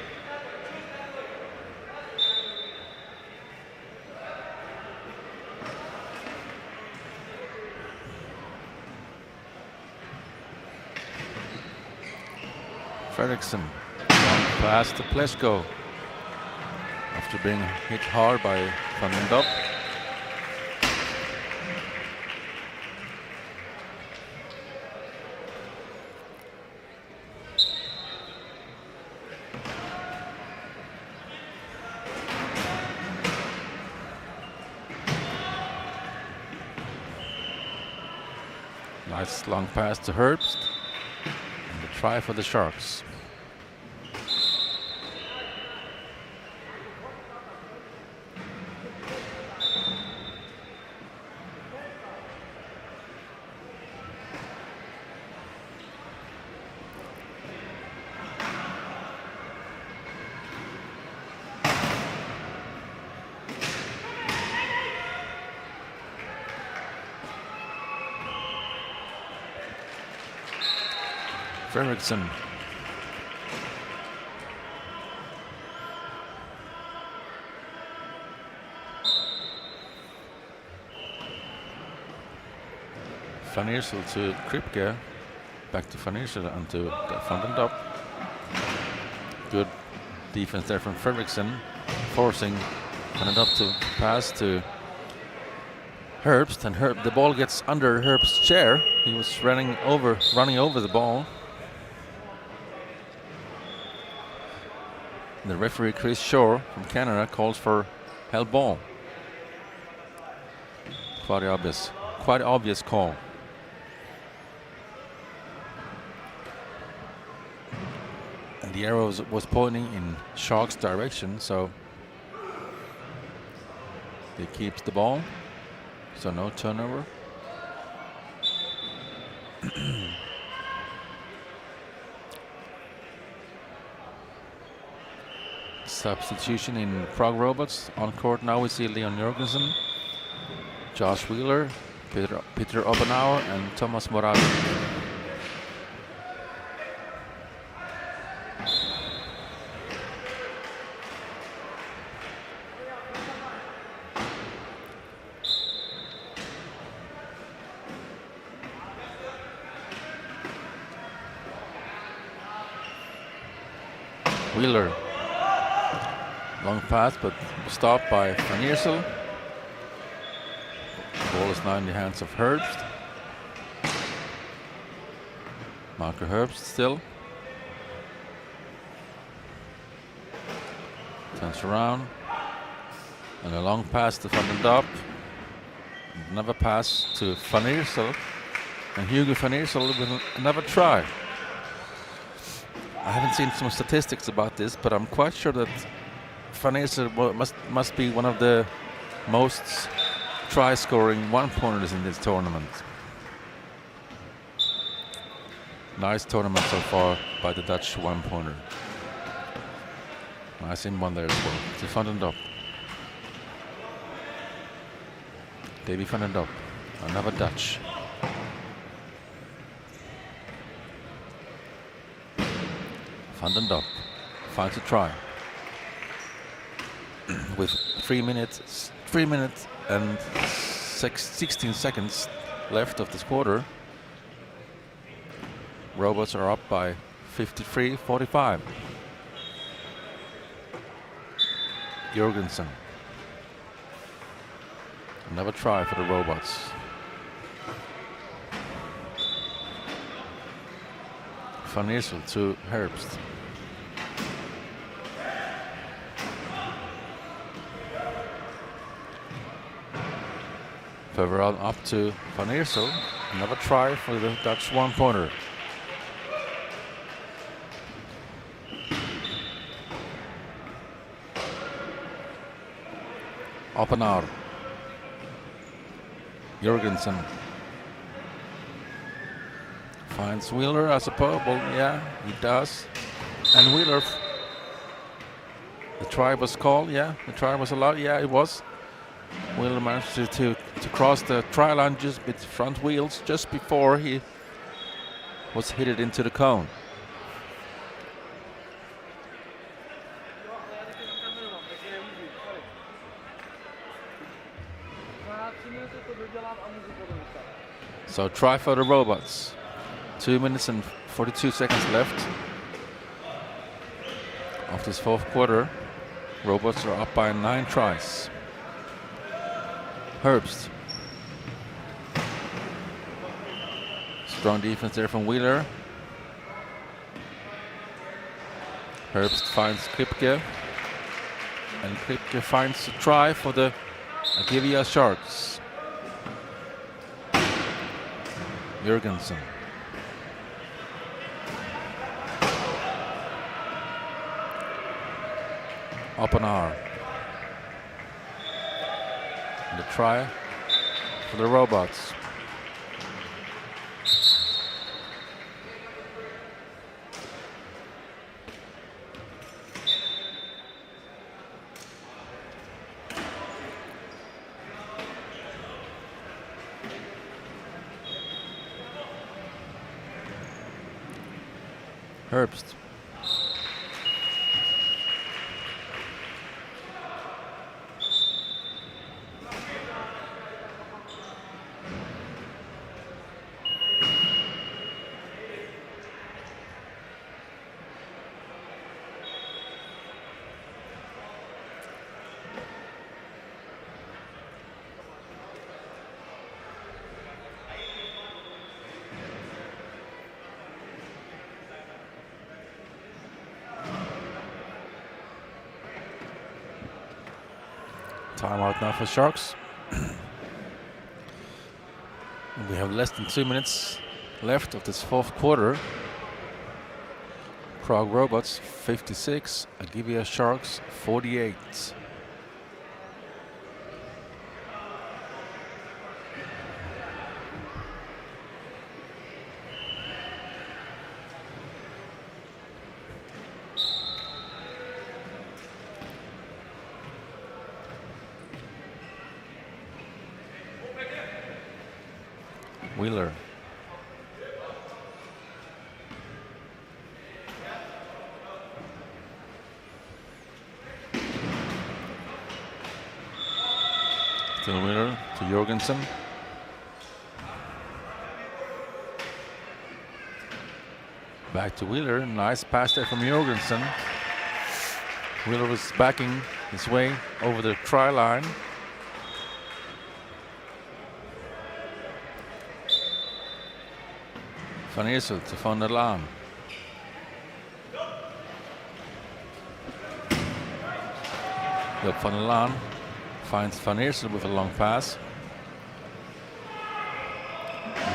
Fredriksson. Pass to Plesko after being hit hard by Van den Dop. Nice long pass to Herbst and the try for the Sharks. Fredriksson. Van Eersel to Kripke. Back to Van Eersel and to Van den Dop. Good defense there from Fredriksson, forcing and up to pass to Herbst, and the ball gets under Herbst's chair. He was running over the ball. The referee Chris Shore from Canada calls for held ball. Quite obvious call. And the arrow was pointing in Shark's direction, so he keeps the ball. So no turnover. Substitution in Prague Robots. On court now we see Leon Jorgensen, Josh Wheeler, Peter Oppenauer and Thomas Moravi. Wheeler. Long pass, but stopped by Van Iersel. The ball is now in the hands of Herbst. Marco Herbst still. Turns around. And a long pass to Van den Dop. Another pass to Van Iersel. And Hugo Van Iersel with another try. I haven't seen some statistics about this, but I'm quite sure that Van Iersel must be one of the most try-scoring one-pointers in this tournament. Nice tournament so far by the Dutch one-pointer. Nice in one there as well. To Van den Dop. Davy Van den Dop, another Dutch. Van den Dop finds a try. With 3 minutes and 16 seconds left of this quarter, Robots are up by 53-45. Jorgensen. Another try for the Robots. Van Iersel to Herbst. Further on up to Van Iersel. Another try for the Dutch one-pointer. Oppenauer. Jorgensen. Finds Wheeler, I suppose. Well, yeah, he does. And Wheeler. The try was called. Yeah, the try was allowed. Yeah, it was. Wheeler managed to cross the try line just with front wheels just before he was hit into the cone. So try for the Robots. 2 minutes and 42 seconds left of this fourth quarter. Robots are up by 9 tries. Herbst. Strong defense there from Wheeler. Herbst finds Kripke. And Kripke finds a try for the Agivia Sharks. Jorgensen. Oppenauer. The try for the Robots. Herbst. Timeout now for Sharks. We have less than 2 minutes left of this fourth quarter. Prague Robots 56, Agivia Sharks 48. Wheeler. Still Wheeler to Jorgensen. Back to Wheeler. Nice pass there from Jorgensen. Wheeler was backing his way over the try line. Van Eersel to Van der Laan. Van der Laan finds Van Eersel with a long pass.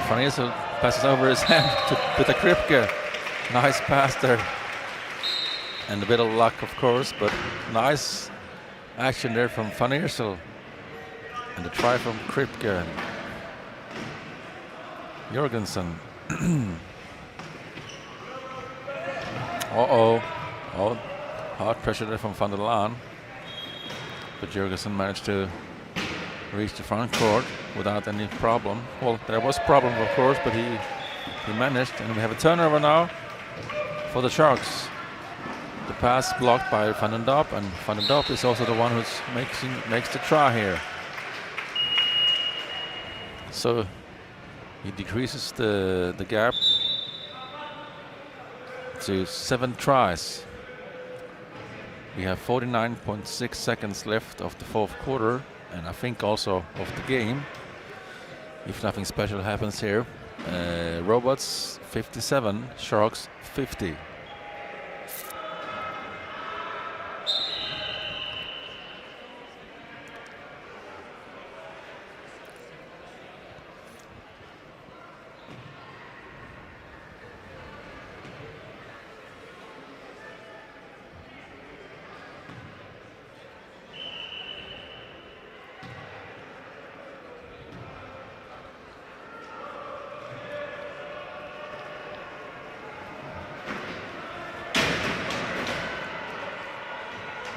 Van Eersel passes over his hand to Peter Kripke. Nice pass there. And a bit of luck, of course, but nice action there from Van Eersel. And the try from Kripke. Jorgensen. Oh, hard pressure there from Van der Laan. But Jorgensen managed to reach the front court without any problem. Well, there was problem, of course, but he managed. And we have a turnover now for the Sharks. The pass blocked by Van den Dop, and Van den Dop is also the one who makes the try here. So he decreases the gap to 7 tries. We have 49.6 seconds left of the fourth quarter, and I think also of the game, if nothing special happens here. Robots 57, Sharks 50.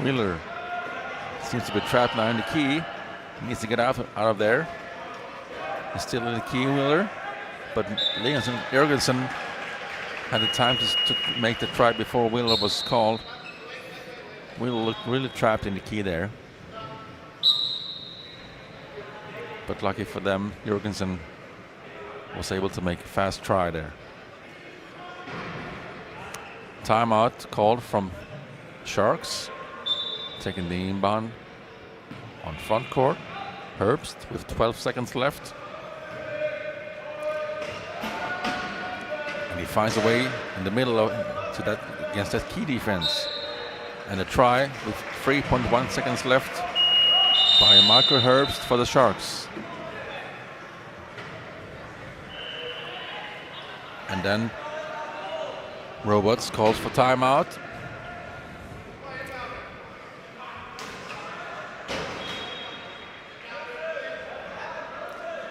Wheeler seems to be trapped now in the key. He needs to get out of there. He's still in the key, Wheeler. But Jorgensen had the time to make the try before Wheeler was called. Wheeler looked really trapped in the key there. But lucky for them, Jorgensen was able to make a fast try there. Timeout called from Sharks. Taking the inbound on front court. Herbst with 12 seconds left. And he finds a way in the middle against that key defense. And a try with 3.1 seconds left by Michael Herbst for the Sharks. And then Robots calls for timeout.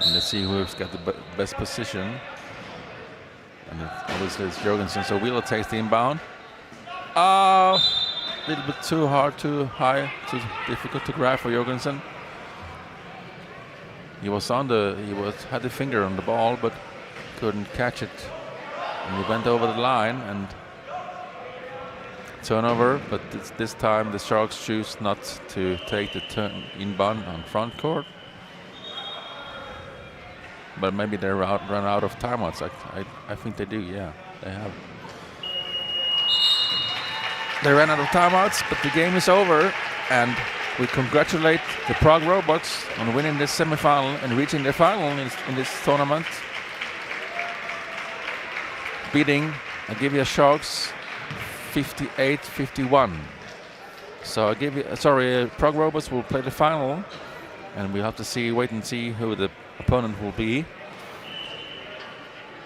And let's see who's got the best position. And obviously it's Jorgensen, so Wheeler takes the inbound. A little bit too hard, too high, too difficult to grab for Jorgensen. He had the finger on the ball, but couldn't catch it. And he went over the line and turnover, but this time the Sharks choose not to take the inbound on front court. But maybe they run out of timeouts. I think they do, yeah. They have. They ran out of timeouts, but the game is over. And we congratulate the Prague Robots on winning this semifinal and reaching the final in this tournament. Beating Agivia Sharks 58-51. So Prague Robots will play the final, and we'll have to wait and see who the opponent will be.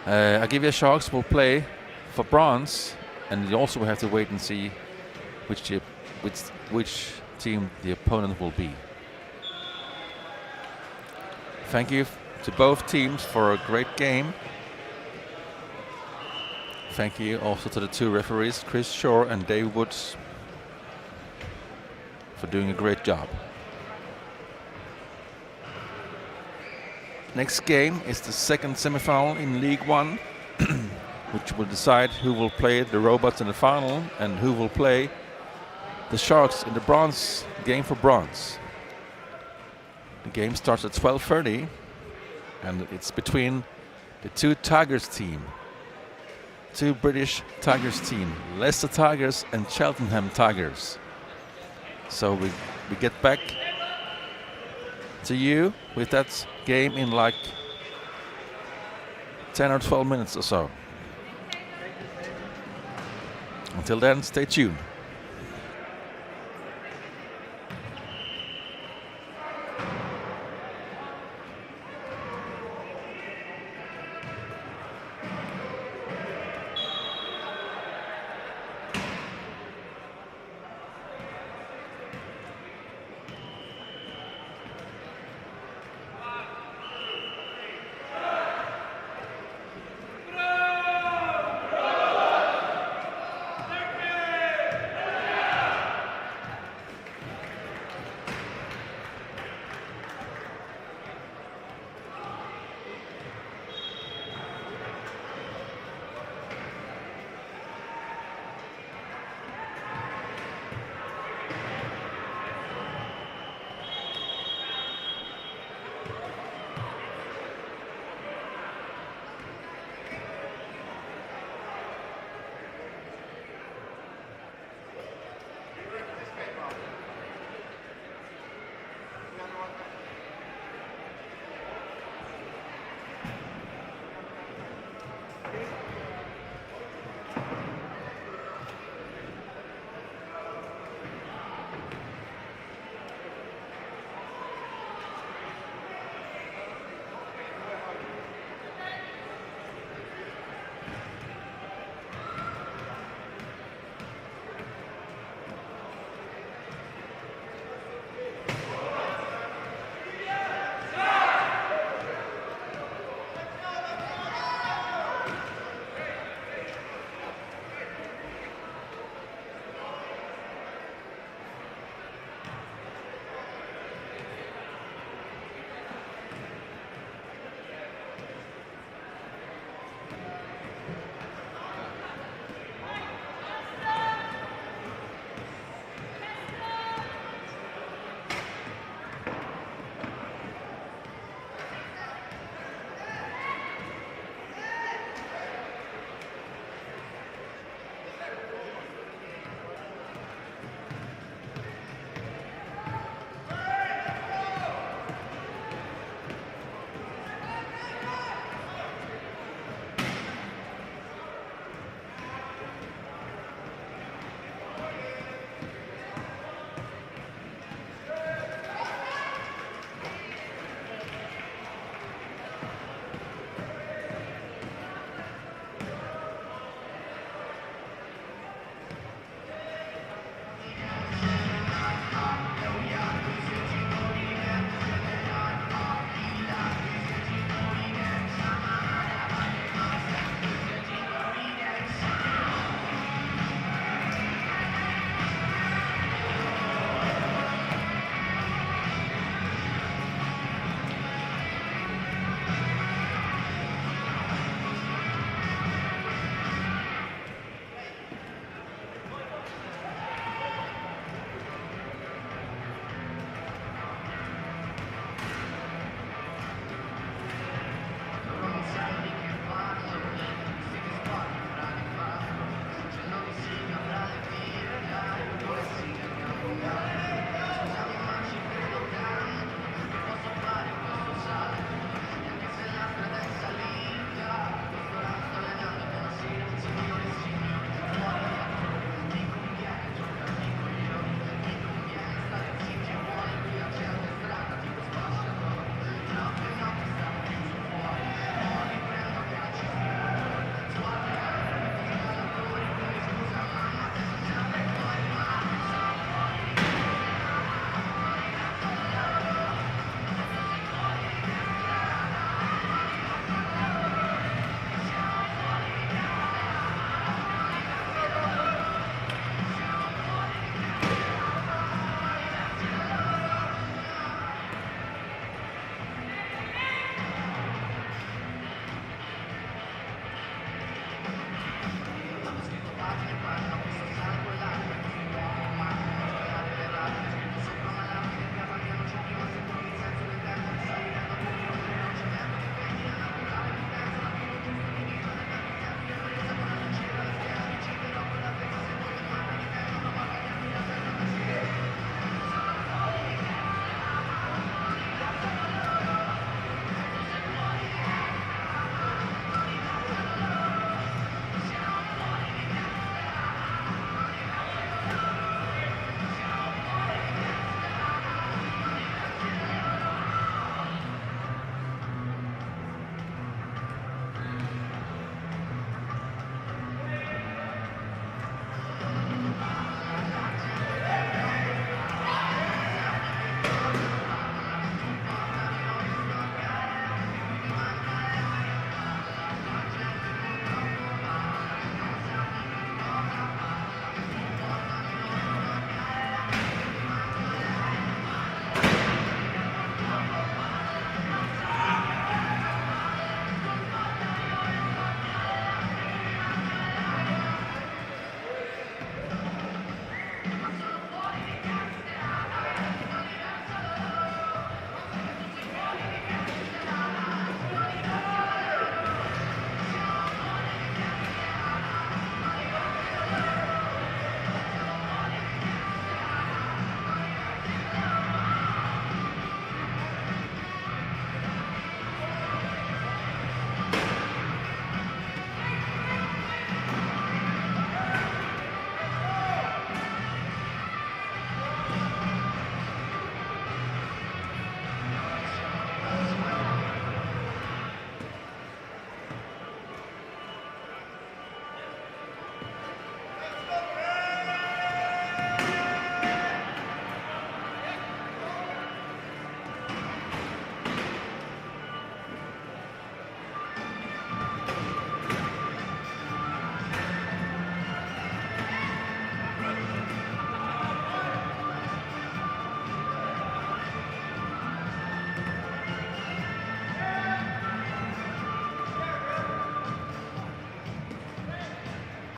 Agivia Sharks will play for bronze, and you also have to wait and see which team the opponent will be. Thank you to both teams for a great game. Thank you also to the two referees, Chris Shore and Dave Woods, for doing a great job. Next game is the second semi-final in League One, which will decide who will play the Robots in the final and who will play the Sharks in the bronze game for bronze. The game starts at 12:30, and it's between the two Tigers team. Two British Tigers team, Leicester Tigers and Cheltenham Tigers. So we get back to you with that game in like 10 or 12 minutes or so. Until then, stay tuned.